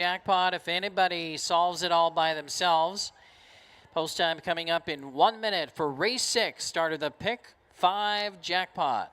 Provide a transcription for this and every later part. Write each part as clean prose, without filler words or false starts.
jackpot if anybody solves it all by themselves. Post time coming up in 1 minute for race 6, start of the pick 5 jackpot.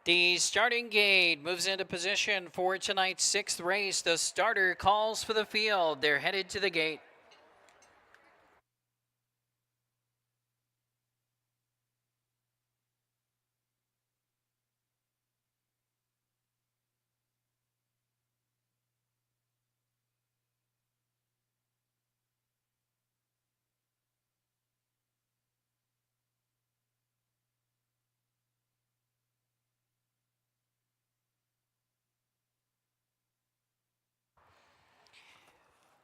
The starting gate moves into position for tonight's 6th race. The starter calls for the field. They're headed to the gate.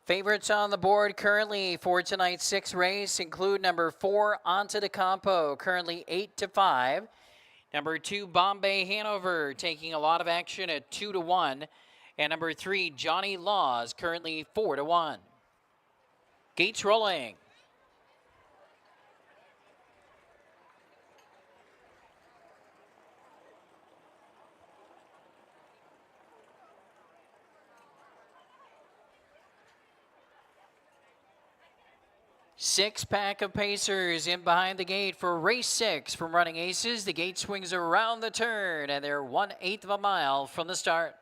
Favorites on the board currently for tonight's 6th race include number 4, Onto de Campo, currently 8-5. Number 2, Bombay Hanover, taking a lot of action at 2-1. And number 3, Johnny Laws, currently 4-1. Gates rolling. Six-pack of Pacers in behind the gate for race 6 from Running Aces. The gate swings around the turn, and they're 1/8 of a mile from the start.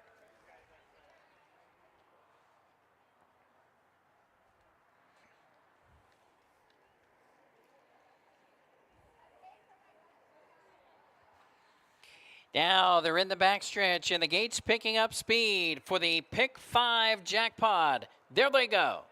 Now they're in the backstretch, and the gate's picking up speed for the pick 5 jackpot. There they go.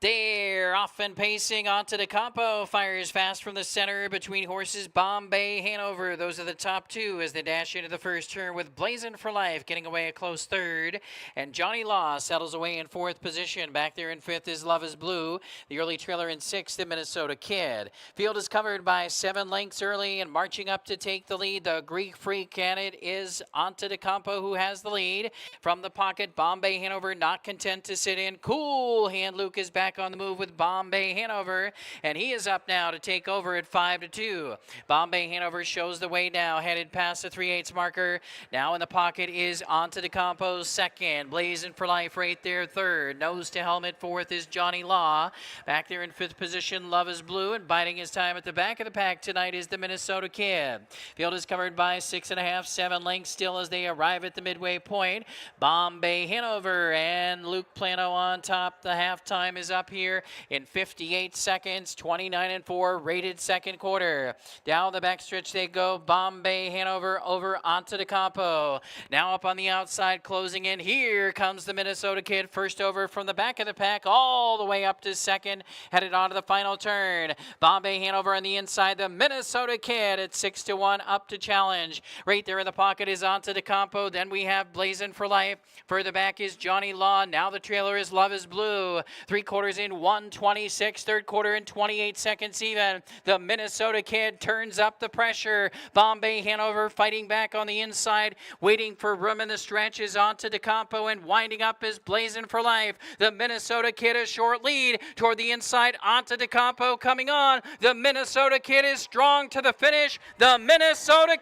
They're off and pacing Onto de Campo. Fires fast from the center between horses Bombay Hanover. Those are the top 2 as they dash into the first turn with Blazing for Life getting away a close 3rd. And Johnny Law settles away in 4th position. Back there in 5th is Love is Blue. The early trailer in 6th, the Minnesota Kid. Field is covered by 7 lengths early and marching up to take the lead. The Greek Freak, and it is Onto de Campo who has the lead. From the pocket, Bombay Hanover not content to sit in. Cool Hand Luke is back on the move with Bombay Hanover, and he is up now to take over at 5-2. Bombay Hanover shows the way now, headed past the 3/8 marker. Now in the pocket is Onto de Campo, 2nd. Blazing for Life right there, 3rd. Nose to helmet, 4th is Johnny Law. Back there in 5th position, Love is Blue, and biding his time at the back of the pack tonight is the Minnesota Kid. Field is covered by 6.5, 7 lengths still as they arrive at the midway point. Bombay Hanover and Luke Plano on top. The halftime is up here in 58 seconds, 29-4, rated 2nd quarter. Down the backstretch they go. Bombay Hanover over Onto de Campo. Now up on the outside, closing in. Here comes the Minnesota Kid, first over from the back of the pack, all the way up to 2nd, headed on to the final turn. Bombay Hanover on the inside. The Minnesota Kid at 6-1 up to challenge. Right there in the pocket is Onto de Campo. Then we have Blazing for Life. Further back is Johnny Law. Now the trailer is Love is Blue. 3/4 in 1:26, 3rd quarter in 28 seconds even. The Minnesota Kid turns up the pressure. Bombay Hanover fighting back on the inside, waiting for room in the stretch is Onto de Campo, and winding up is Blazing for Life. The Minnesota Kid a short lead toward the inside. Onto de Campo coming on. The Minnesota Kid is strong to the finish. The Minnesota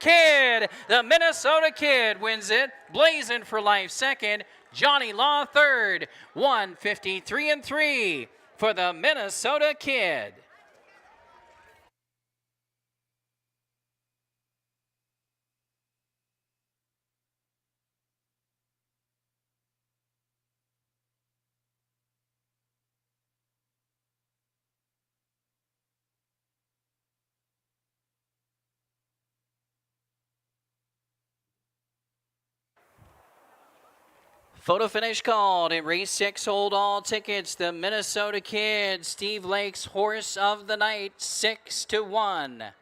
Kid wins it. Blazing for Life 2nd. Johnny Law 3rd. 1:53-3 for the Minnesota Kid. Photo finish called in race 6. Hold all tickets. The Minnesota Kid, Steve Lake's horse of the night, 6-1.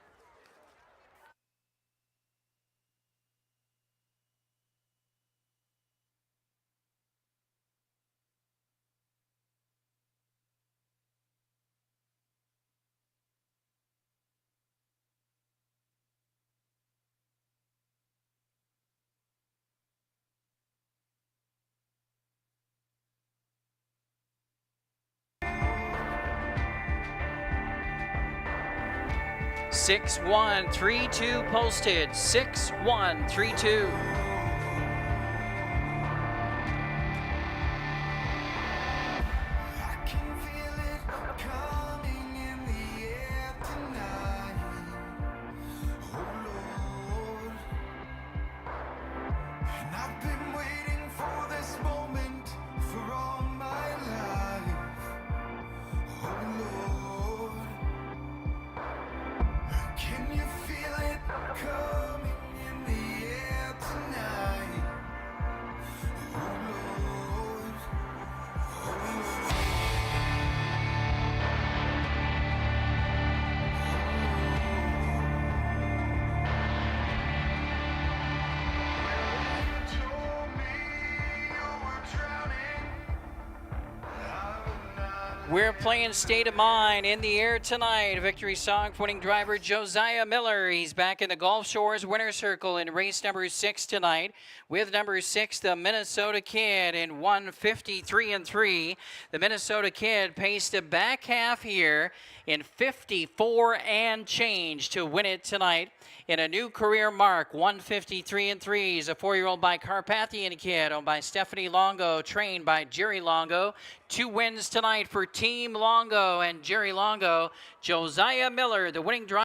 Six, 1, 3, 2 posted. 6, 1, 3, 2. We're playing State of Mind in the air tonight. Victory song for winning driver Josiah Miller. He's back in the Gulf Shores winner's circle in race number 6 tonight with number 6, the Minnesota Kid, in 1:53.3. The Minnesota Kid paced the back half here in 54 and change to win it tonight in a new career mark. 1:53.3 is a 4-year-old by Carpathian Kid, owned by Stephanie Longo, trained by Jerry Longo. 2 wins tonight for Team Longo and Jerry Longo. Josiah Miller, the winning driver.